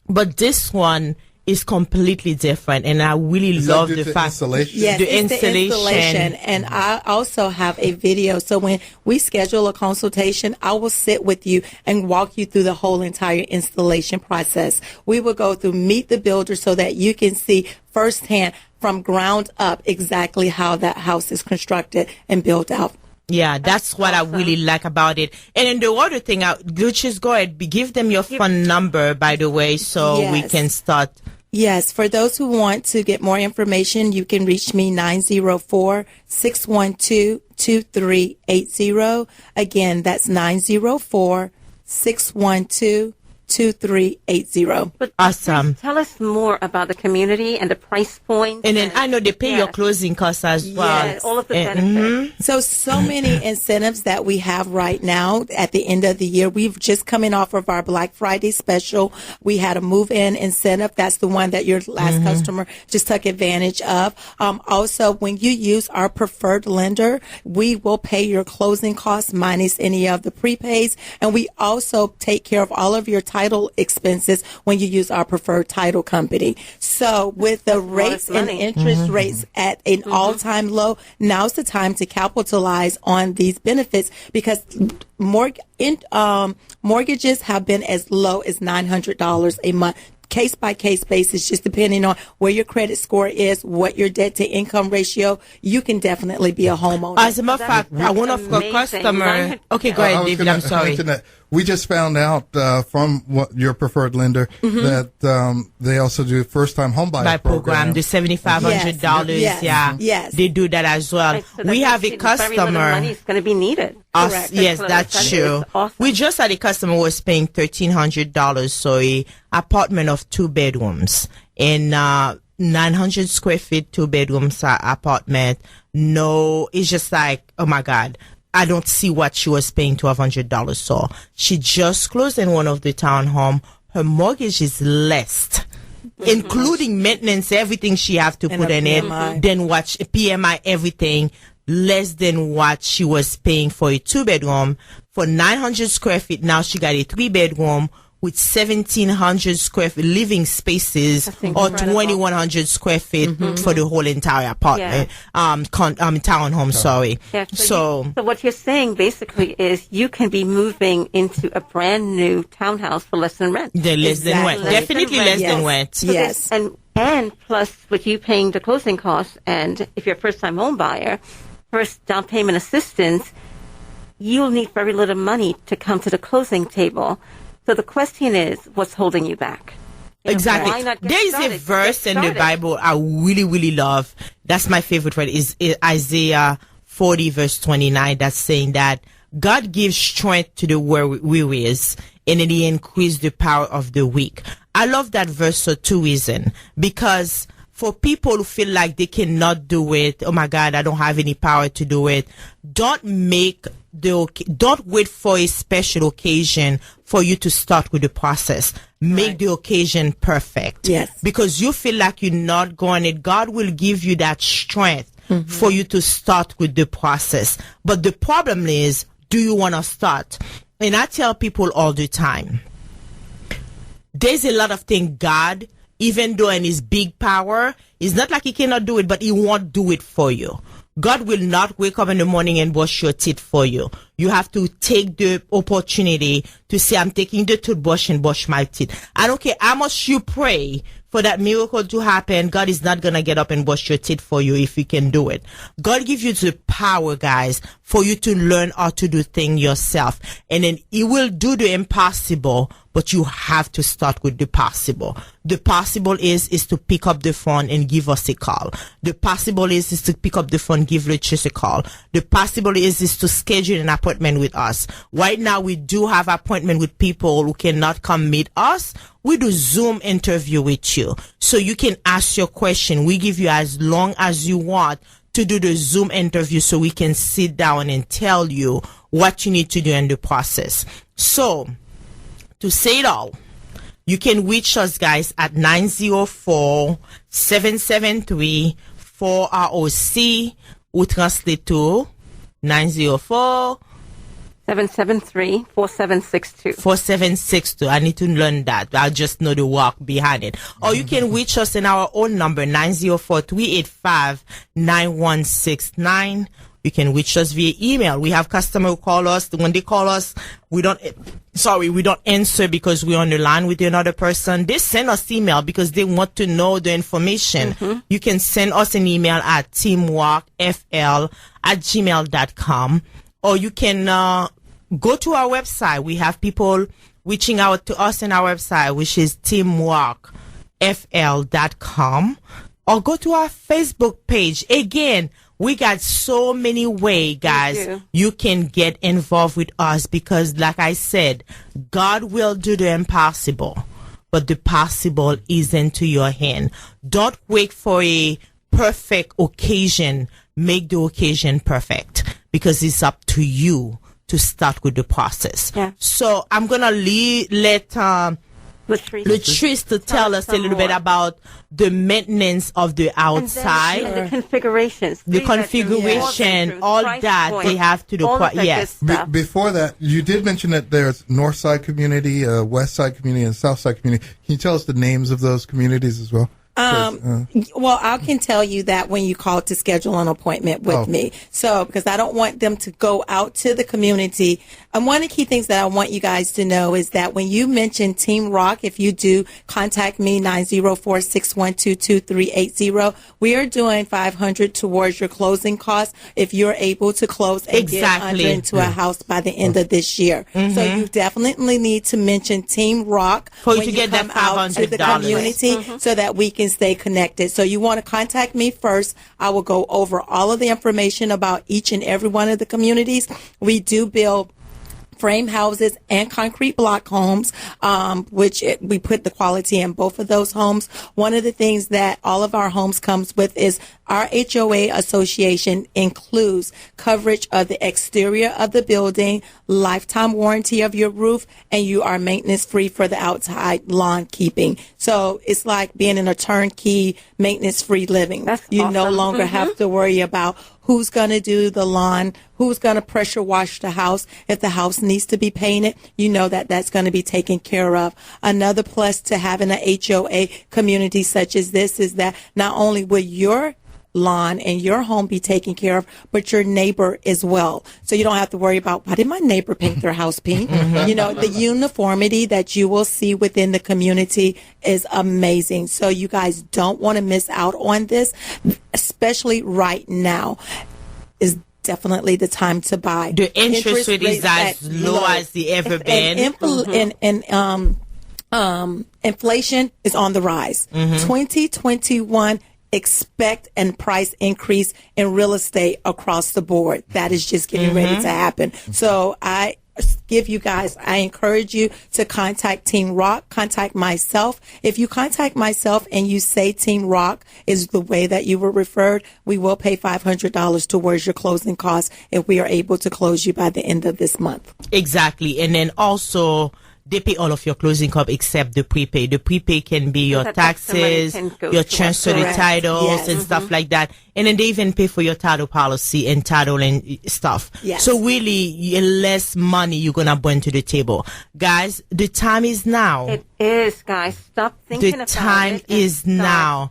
But this one is completely different, and I really love the fact. Installation? Yes, the it's the installation. And I also have a video. So when we schedule a consultation, I will sit with you and walk you through the whole entire installation process. We will go through Meet the Builder so that you can see firsthand from ground up exactly how that house is constructed and built out. Yeah, that's what I really like about it. And then the other thing, just go ahead, give them your phone number, by the way, so we can start Yes, for those who want to get more information, you can reach me 904-612-2380. Again, that's 904-612-2380. But Awesome. please tell us more about the community and the price point. And then I know they pay your Yes. closing costs as well. Yes, all of the And- benefits. So many incentives that we have right now at the end of the year. We've just coming off of our Black Friday special. We had a move-in incentive. That's the one that your last customer just took advantage of. Also, when you use our preferred lender, we will pay your closing costs minus any of the prepays. And we also take care of all of your title expenses when you use our preferred title company. So with the rates and money. interest rates at an all-time low, now's the time to capitalize on these benefits because mortgages have been as low as $900 a month. Case by case basis, just depending on where your credit score is, what your debt to income ratio, you can definitely be a homeowner. As a matter of fact, one of our amazing. customer. Okay, go I ahead, was David. gonna I'm sorry. mention that. We just found out from your preferred lender that they also do first-time homebuyer By program, the $7,500. Yes. Yeah, Yes. they do that as well. Right, so that We have a means very little customer. money is going to be needed. Correct. Yes, that's That true. is awesome. We just had a customer who was paying $1,300, so a apartment of 2 bedrooms in 900 square feet, 2 bedrooms apartment. No, it's just like, oh my God. I don't see what she was paying $1,200. So she just closed in one of the townhome. Her mortgage is less, including maintenance, everything she have to And put a in PMI. it. Then what PMI, everything less than what she was paying for a 2-bedroom. For 900 square feet, now she got a 3-bedroom with 1,700 square feet living spaces That's or incredible. 2,100 square feet for the whole entire apartment, townhome, sorry. Yeah, So, so what you're saying basically is you can be moving into a brand new townhouse for less than rent. the less than Exactly. rent. Definitely less than rent. So Yes. and plus with you paying the closing costs, and if you're a first-time home buyer, first down payment assistance, you'll need very little money to come to the closing table. So the question is, what's holding you back? You know, Exactly. why not get There is started? a verse Get in the started. Bible I really, really love. That's my favorite one. Is Isaiah 40 verse 29. That's saying that God gives strength to the weary, and then He increases the power of the weak. I love that verse for 2 reasons. Because for people who feel like they cannot do it, oh my God, I don't have any power to do it. Don't wait for a special occasion for you to start with the process. Make the occasion perfect. Yes. Because you feel like you're not going it. God will give you that strength for you to start with the process. But the problem is, do you want to start? And I tell people all the time, there's a lot of things God, even though in His big power, it's not like He cannot do it, but He won't do it for you. God will not wake up in the morning and brush your teeth for you. You have to take the opportunity to say, I'm taking the toothbrush and brush my teeth. I don't care how much you pray for that miracle to happen. God is not going to get up and brush your teeth for you if you can do it. God gives you the power, guys, for you to learn how to do things yourself. And then He will do the impossible, but you have to start with the possible. The possible is to pick up the phone and give us a call. The possible is to pick up the phone, give Latrice a call. The possible is to schedule an appointment with us. Right now, we do have appointment with people who cannot come meet us. We do Zoom interview with you. So you can ask your question. We give you as long as you want to do the Zoom interview so we can sit down and tell you what you need to do in the process. So, to say it all, you can reach us, guys, at 904-773-4ROC. We translate to 904 773-4762. 4762. I need to learn that. I just know the work behind it. Or you can reach us in our own number, 904-385-9169. You can reach us via email. We have customers who call us. When they call us, we don't answer because we're on the line with another person. They send us email because they want to know the information. You can send us an email at teamworkfl@gmail.com. Or you can go to our website. We have people reaching out to us on our website, which is teamworkfl.com. teamrockfl.com, or go to our Facebook page. Again, we got so many ways, guys, you can get involved with us, because like I said, God will do the impossible, but the possible is into your hand. Don't wait for a perfect occasion. Make the occasion perfect, because it's up to you to start with the process. Yeah. So I'm going to let Latrice to tell us a little bit about the maintenance of the outside. And the configurations. The configuration, all that they have to do. Yes. Before that, you did mention that there's North Side community, West Side community, and South Side community. Can you tell us the names of those communities as well? Well, I can tell you that when you call to schedule an appointment with me. So, because I don't want them to go out to the community. And one of the key things that I want you guys to know is that when you mention Team Rock, if you do contact me, 904-612-2380, we are doing $500 towards your closing costs if you're able to close and get under into a house by the end of this year. So you definitely need to mention Team Rock for when you get come that out to the community so that we can stay connected. So you want to contact me first. I will go over all of the information about each and every one of the communities. We do build frame houses and concrete block homes, which we put the quality in both of those homes. One of the things that all of our homes comes with is our HOA association includes coverage of the exterior of the building, lifetime warranty of your roof, and you are maintenance free for the outside lawn keeping. So it's like being in a turnkey maintenance free living. That's you awesome. no longer have to worry about who's going to do the lawn, who's going to pressure wash the house. If the house needs to be painted, you know that that's going to be taken care of. Another plus to having an HOA community such as this is that not only will your lawn and your home be taken care of, but your neighbor as well. So you don't have to worry about, why did my neighbor paint their house pink? You know, the uniformity that you will see within the community is amazing. So you guys don't want to miss out on this, especially right now is definitely the time to buy. The interest rate is as low as the ever been. Inflation is on the rise. 2021, expect and price increase in real estate across the board. That is just getting ready to happen. So I encourage you to contact Team Rock, contact myself. If you contact myself and you say Team Rock is the way that you were referred, we will pay $500 towards your closing costs if we are able to close you by the end of this month. Exactly. And then also, they pay all of your closing costs except the prepay. The prepay can be your taxes, your transfer to titles and stuff like that. And then they even pay for your title policy and title and stuff. Yes. So really, less money you're going to bring to the table. Guys, the time is now. It is, guys. Stop thinking about it. The time is now.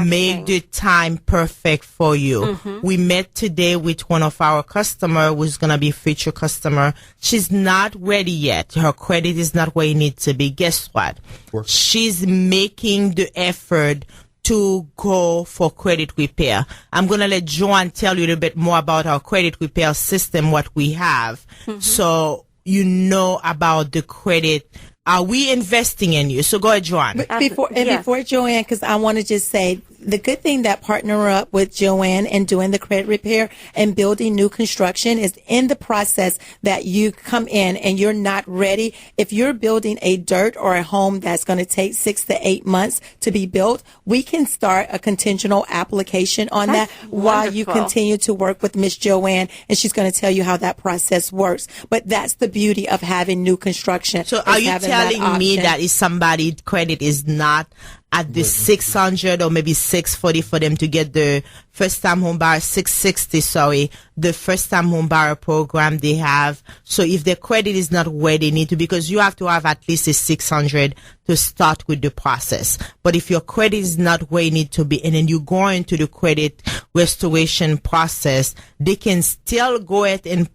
Make the time perfect for you. We met today with one of our customers who's going to be a future customer. She's not ready yet. Her credit is not where it needs to be. Guess what? She's making the effort to go for credit repair. I'm going to let Joanne tell you a little bit more about our credit repair system, what we have. So you know about the credit. Are we investing in you? So go ahead, Joanne. Before Joanne, because I want to just say the good thing that partner up with Joanne and doing the credit repair and building new construction is in the process that you come in and you're not ready. If you're building a dirt or a home that's going to take 6 to 8 months to be built, we can start a contingent application on that while you continue to work with Miss Joanne, and she's going to tell you how that process works. But that's the beauty of having new construction. So are you telling me that if somebody's credit is not at the 600 or maybe 640 for them to get the first time home buyer, 660, the first time home buyer program they have. So if their credit is not where they need to, because you have to have at least a 600 to start with the process. But if your credit is not where you need to be, and then you go into the credit restoration process, they can still go ahead and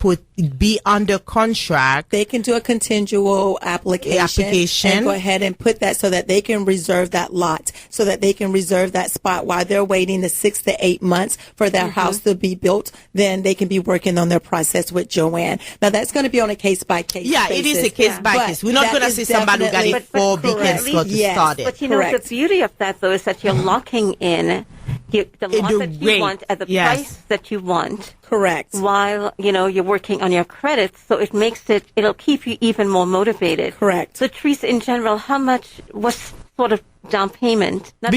be under contract. They can do a contingent application and go ahead and put that so that they can reserve that lot, so that they can reserve that spot while they're waiting the 6 to 8 months months for their house to be built, then they can be working on their process with Joanne. Now, that's going to be on a case-by-case basis. It is a case-by-case. We're not going to say somebody who got it 4 weekends ago to start it. But the beauty of that, though, is that you're locking in the lot that you want at the price that you want. Correct. While, you're working on your credit, so it'll keep you even more motivated. Correct. So, Teresa, in general, how much was sort of down payment? Not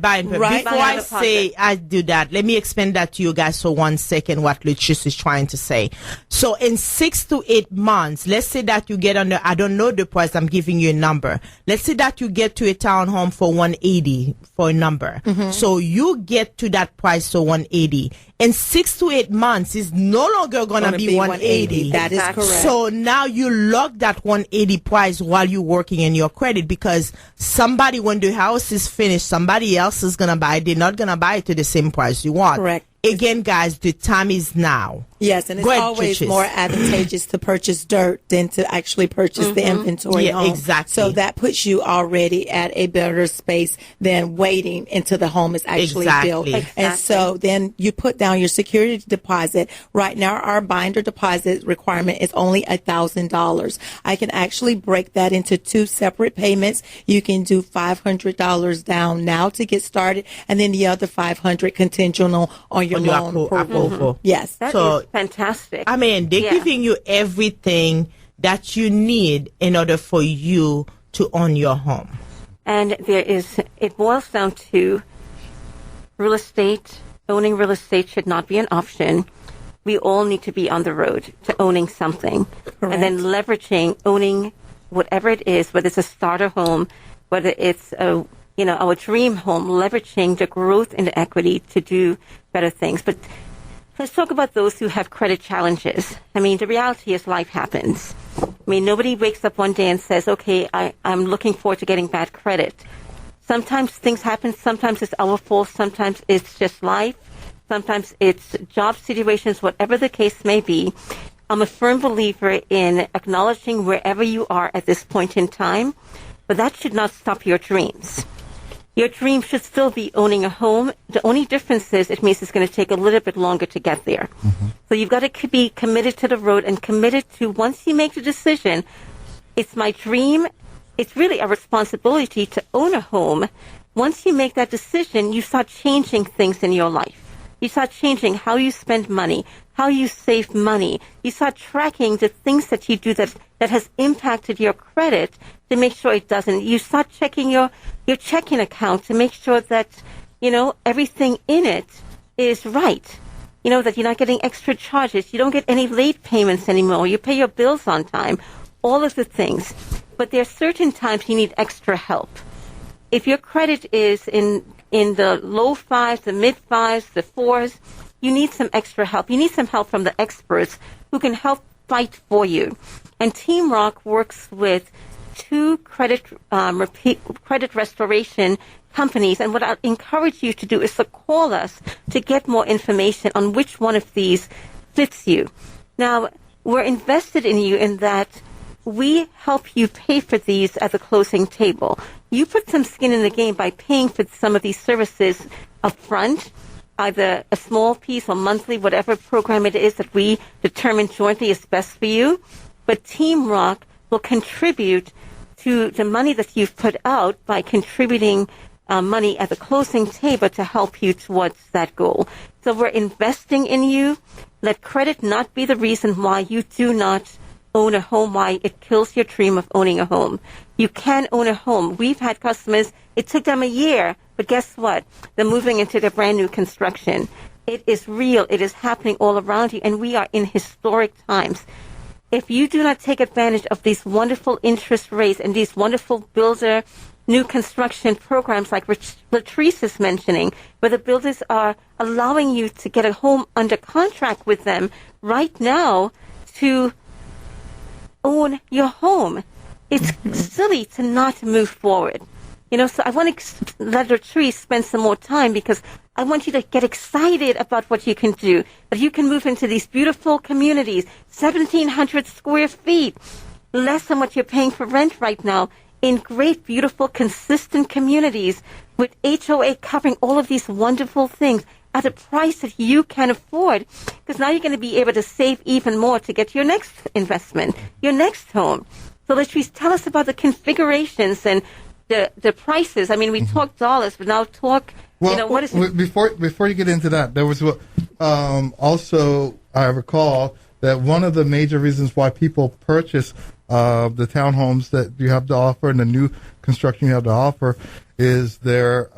buying. Right. Before I say I do that, let me explain that to you guys for 1 second, what Lucius is trying to say. So in 6 to 8 months, let's say that you get I don't know the price, I'm giving you a number. Let's say that you get to a townhome for 180 for a number. So you get to that price for 180. In 6 to 8 months, is no longer going to be 180. That is correct. So now you lock that 180 price while you're working in your credit, because somebody, when the house is finished, somebody else is going to buy it. They're not going to buy it to the same price you want. Correct. Again, guys, the time is now. Yes, and it's always more advantageous to purchase dirt than to actually purchase the inventory home. Exactly. So that puts you already at a better space than waiting until the home is actually built. Exactly. And so then you put down your security deposit. Right now, our binder deposit requirement is only $1,000. I can actually break that into 2 separate payments. You can do $500 down now to get started, and then the other $500 contingent on your loan approval. Yes. That is fantastic. I mean, they're giving you everything that you need in order for you to own your home. And it boils down to real estate. Owning real estate should not be an option. We all need to be on the road to owning something. Correct. And then owning whatever it is, whether it's a starter home, whether it's our dream home, leveraging the growth in the equity to do better things. But let's talk about those who have credit challenges. I mean, the reality is life happens. I mean, nobody wakes up one day and says, okay, I'm looking forward to getting bad credit. Sometimes things happen. Sometimes it's our fault. Sometimes it's just life. Sometimes it's job situations, whatever the case may be. I'm a firm believer in acknowledging wherever you are at this point in time, but that should not stop your dreams. Your dream should still be owning a home. The only difference is it means it's going to take a little bit longer to get there. So you've got to be committed to the road and committed to, once you make the decision, it's my dream, it's really a responsibility to own a home. Once you make that decision, you start changing things in your life. You start changing how you spend money, how you save money. You start tracking the things that you do that has impacted your credit to make sure it doesn't. You start checking your checking account to make sure that, everything in it is right. That you're not getting extra charges. You don't get any late payments anymore. You pay your bills on time. All of the things. But there are certain times you need extra help. If your credit is in the low 5s, the mid 5s, the 4s, you need some extra help. You need some help from the experts who can help fight for you. And Team ROC works with 2 credit restoration companies. And what I encourage you to do is to call us to get more information on which one of these fits you. Now, we're invested in you in that we help you pay for these at the closing table. You put some skin in the game by paying for some of these services up front, either a small piece or monthly, whatever program it is that we determine jointly is best for you. But Team ROC will contribute to the money that you've put out by contributing money at the closing table to help you towards that goal. So we're investing in you. Let credit not be the reason why you do not own a home, why it kills your dream of owning a home. You can own a home. We've had customers, it took them a year, but guess what? They're moving into their brand new construction. It is real. It is happening all around you, and we are in historic times. If you do not take advantage of these wonderful interest rates and these wonderful builder new construction programs like Latrice is mentioning, where the builders are allowing you to get a home under contract with them right now to own your home. It's silly to not move forward. So I want to let Latrice spend some more time because I want you to get excited about what you can do, that you can move into these beautiful communities, 1,700 square feet, less than what you're paying for rent right now, in great, beautiful, consistent communities with HOA covering all of these wonderful things at a price that you can afford, because now you're going to be able to save even more to get your next investment, your next home. So Latrice, tell us about the configurations and the prices. I mean, we talk dollars, but now talk, what is it? Before you get into that, there was also, I recall that one of the major reasons why people purchase the townhomes that you have to offer and the new construction you have to offer is their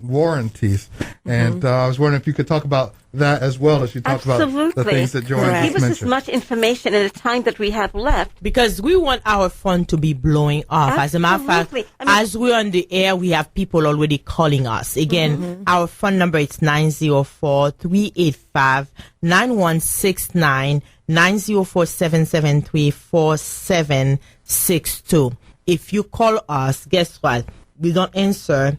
warranties. And I was wondering if you could talk about that as well as you talk about the things that Joanne just Give us mentioned. as much information in the time that we have left. Because we want our phone to be blowing off. As a matter of fact, as we're on the air, we have people already calling us. Again, our phone number is 904-385-9169, 904-773-4762. If you call us, guess what? We don't answer.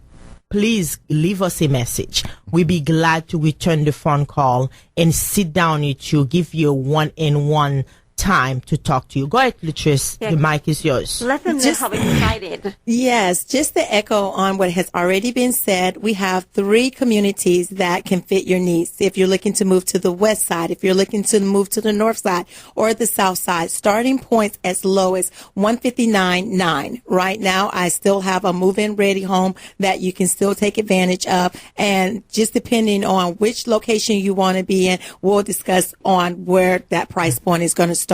Please leave us a message. We'll be glad to return the phone call and sit down with you, give you a one-on-one time to talk to you. Go ahead, Latrice. Yeah. The mic is yours. Let them know how excited. Yes, just to echo on what has already been said, we have 3 communities that can fit your needs. If you're looking to move to the west side, if you're looking to move to the north side or the south side, starting points as low as $159,900. Right now, I still have a move-in ready home that you can still take advantage of. And just depending on which location you want to be in, we'll discuss on where that price point is going to start.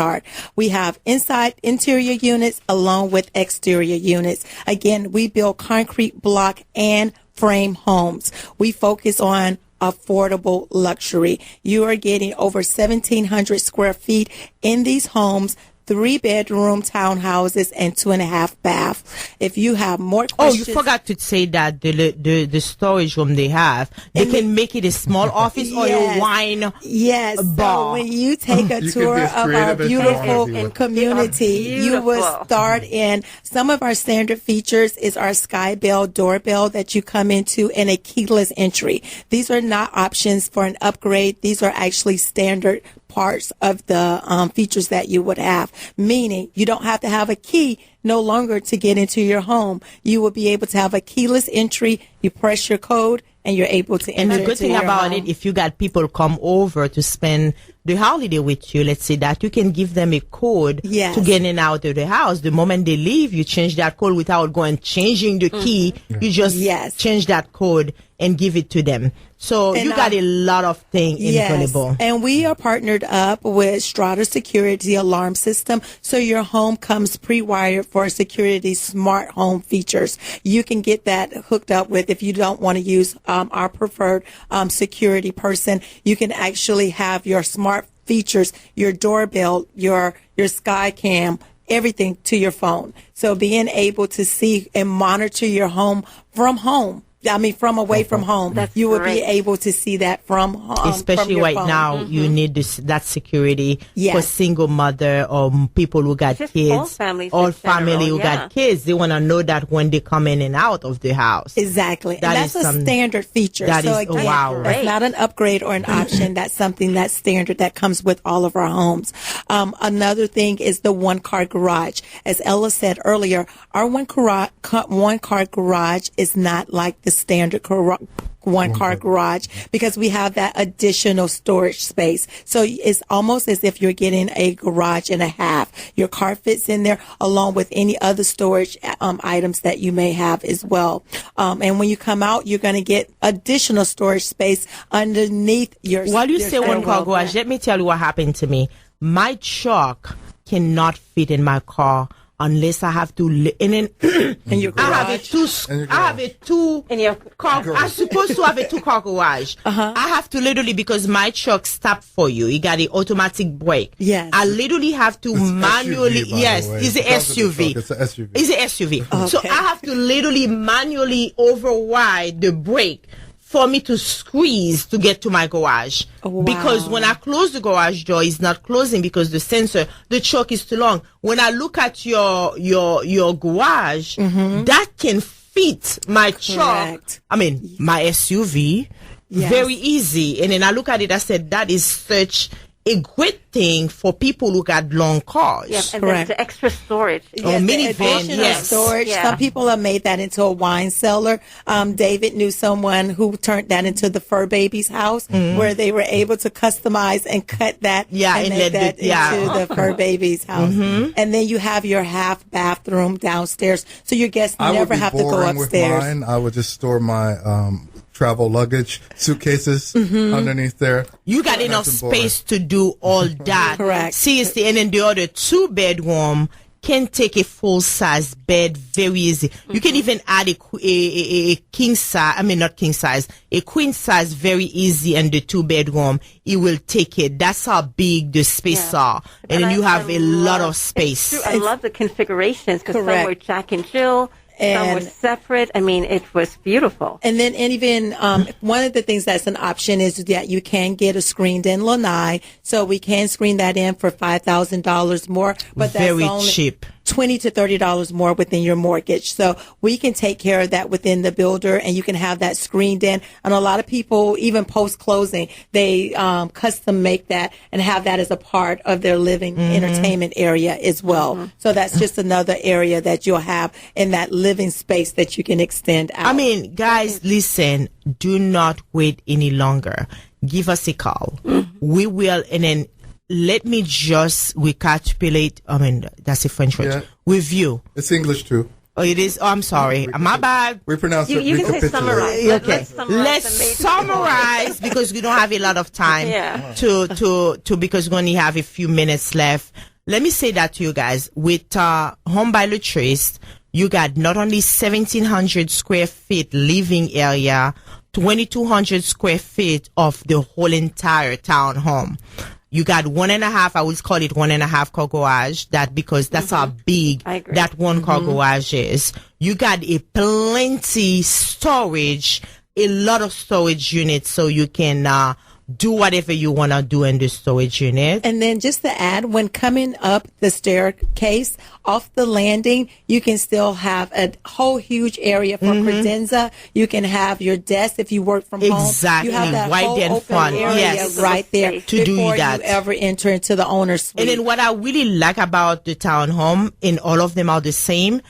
We have interior units along with exterior units. Again, we build concrete block and frame homes. We focus on affordable luxury. You are getting over 1,700 square feet in these homes, 3-bedroom townhouses and 2.5 baths. If you have more questions. Oh, you forgot to say that the storage room they have, they can make it a small office or a wine bar. So when you take a tour of our beautiful community, you will start in some of our standard features is our Sky Bell doorbell that you come into and a keyless entry. These are not options for an upgrade. These are actually standard parts of the features that you would have, meaning you don't have to have a key no longer to get into your home. You will be able to have a keyless entry. You press your code and you're able to enter. And the good thing about it, if you got people come over to spend the holiday with you, let's say that, you can give them a code to get in and out of the house. The moment they leave, you change that code without going changing the key. You just change that code and give it to them. So you got a lot of things available. And we are partnered up with Strata Security Alarm System, so your home comes pre-wired for security smart home features. You can get that hooked up with, if you don't want to use our preferred security person, you can actually have your smart features, your doorbell, your sky cam, everything to your phone. So being able to see and monitor your home from home. From away from home. You will be able to see that from home. Especially from right phone. now, you need that security for single mother or people who got kids. All family who got kids. They want to know that when they come in and out of the house. Exactly. And that's a standard feature. That so is, again, wow. That's not an upgrade or an option. That's something that's standard that comes with all of our homes. Another thing is the one-car garage. As Ella said earlier, our one-car garage is not like the standard one-car garage because we have that additional storage space. So it's almost as if you're getting a garage and a half. Your car fits in there along with any other storage items that you may have as well. And when you come out, you're going to get additional storage space underneath your. While you say one-car garage, let me tell you what happened to me. My truck cannot fit in my car unless I have to, and then in your garage. I have a two in your car. I'm supposed to have a 2-car garage. I have to literally, because my truck stopped for you. It got an automatic brake. Yes. I literally have to manually. SUV, it's an SUV. It's an SUV. It's an SUV. Okay. So I have to literally manually override the brake for me to squeeze to get to my garage. Wow. Because when I close the garage door, it's not closing because the truck is too long. When I look at your garage, that can fit my truck. I mean, my SUV. Very easy. And then I look at it, I said, that is such a great thing for people who got long cars. Yeah, and Correct. the extra storage. Or minivan, additional yes. storage. Yeah. Some people have made that into a wine cellar. David knew someone who turned that into the fur baby's house, where they were able to customize and cut that and make that into the fur baby's house. And then you have your half bathroom downstairs, so your guests I never would be have to go boring upstairs. with mine. I would just store my travel luggage suitcases underneath there. You got enough Nice and boring. space to do all that. Correct. Seriously, and then the other 2-bedroom can take a full-size bed very easy. You can even add a king size, not king size, a queen size very easy in the 2-bedroom. It will take it. That's how big the space are. And then you have a lot of space. It's true. I love the configurations because some Correct. were Jack and Jill, some were And- separate. I mean, it was beautiful. And then, and even one of the things that's an option is that you can get a screened-in lanai, so we can screen that in for $5,000 more, but that's Very only cheap. $20 to $30 more within your mortgage. So we can take care of that within the builder, and you can have that screened in. And a lot of people, even post closing, they custom make that and have that as a part of their living entertainment area as well. So that's just another area that you'll have in that living space that you can extend out. I mean, guys, listen, do not wait any longer. Give us a call. We will, and then let me just recapitulate. That's a French word. Yeah. Review. It's English too. Oh, it is. Oh, I'm sorry. My bad. We pronounce it You can say recapitulate. summarize. Okay. Let's the major summarize because we don't have a lot of time Yeah. to because we only have a few minutes left. Let me say that to you guys. With Home by Latrice, you got not only 1,700 square feet living area, 2,200 square feet of the whole entire townhome. You got 1.5, I would call it 1.5 car garage, that because that's how big I agree. that one car garage is. You got a plenty storage, a lot of storage units, so you can do whatever you want to do in the storage unit. And then just to add, when coming up the staircase off the landing, you can still have a whole huge area for credenza. You can have your desk if you work from home. Exactly. You have that Right whole in open front. area Yes. right there To do before that. you ever enter into the owner's suite. And then what I really like about the townhome, and all of them are the same,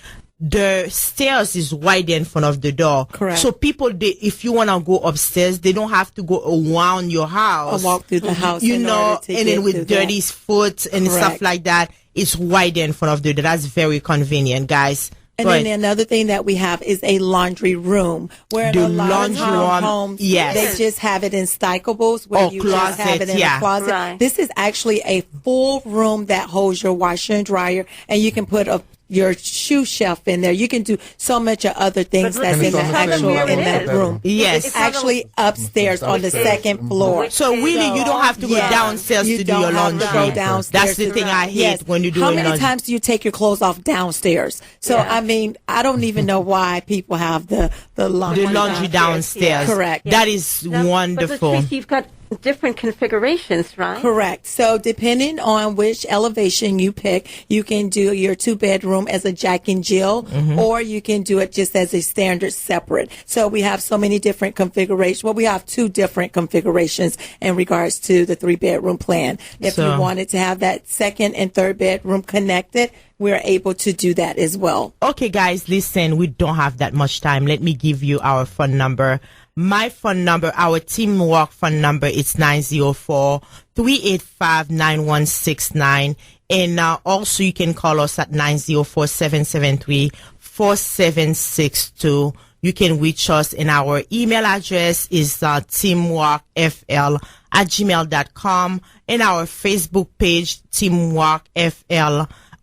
the stairs is right in front of the door. Correct. So people, if you want to go upstairs, they don't have to go around your house. Or walk through the house, You in know, order to and get then with through dirty that. foot and stuff Correct. like that, it's right in front of the door. That's very convenient, guys. And Go then ahead. another thing that we have is a laundry room, where in The a lot laundry of room, homes, yes. they just have it in stycables, where Or you just have it closet, in yeah. a closet. Right. This is actually a full room that holds your washer and dryer, and you can put your shoe shelf in there. You can do so much of other things But that's look, in the it's on the same actual level in as that the room. Yes. It's actually upstairs on the second floor. So really, you don't have to go Yeah. downstairs You to do don't your have laundry. to go downstairs That's the to- thing I hate Yes. when you do How your many laundry. times do you take your clothes off downstairs? So Yeah. I mean, I don't even know why people have the laundry. The laundry downstairs. Correct. That is Now, wonderful. But Latrice, you've got different configurations, right? Correct. So depending on which elevation you pick, you can do your 2-bedroom as a Jack and Jill, or you can do it just as a standard separate. So we have so many different configurations. Well, we have 2 different configurations in regards to the 3-bedroom plan. If So- you wanted to have that 2nd and 3rd bedroom connected, we're able to do that as well. Okay, guys, listen, we don't have that much time. Let me give you our phone number. My phone number, our Teamwork phone number, it's 904-385-9169. And also you can call us at 904-773-4762. You can reach us, and our email address is teamworkfl@gmail.com, and our Facebook page, Teamwork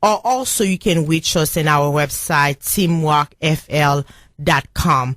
or also you can reach us in our website, teamworkfl.com.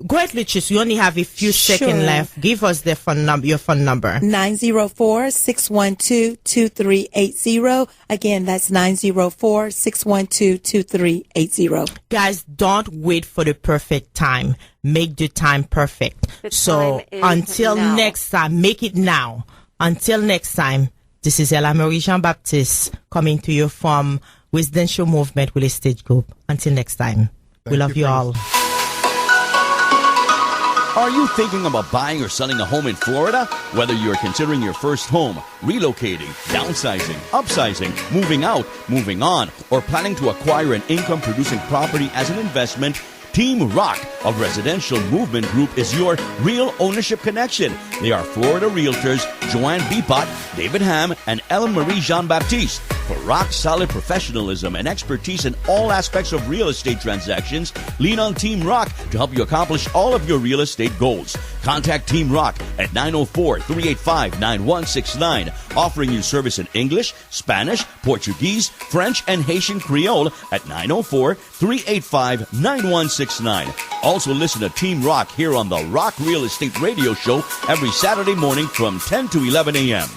Go ahead, Latrice. We only have a few seconds left. Give us the phone number, your phone number. 904-612-2380. Again, that's 904-612-2380. Guys, don't wait for the perfect time. Make the time perfect. The So time is until now. next time, make it now. Until next time, this is Ella Marie Jean-Baptiste coming to you from Residential Movement Real Estate Group. Until next time, we love you all. Are you thinking about buying or selling a home in Florida? Whether you're considering your first home, relocating, downsizing, upsizing, moving out, moving on, or planning to acquire an income-producing property as an investment, Team ROC of Residential Movement Group is your real ownership connection. They are Florida realtors Joanne Bipot, David Ham, and Ellen Marie Jean-Baptiste. For rock-solid professionalism and expertise in all aspects of real estate transactions, lean on Team ROC to help you accomplish all of your real estate goals. Contact Team ROC at 904-385-9169, offering you service in English, Spanish, Portuguese, French, and Haitian Creole at 904-385-9169. Also listen to Team ROC here on the ROC Real Estate Radio Show every Saturday morning from 10 to 11 a.m.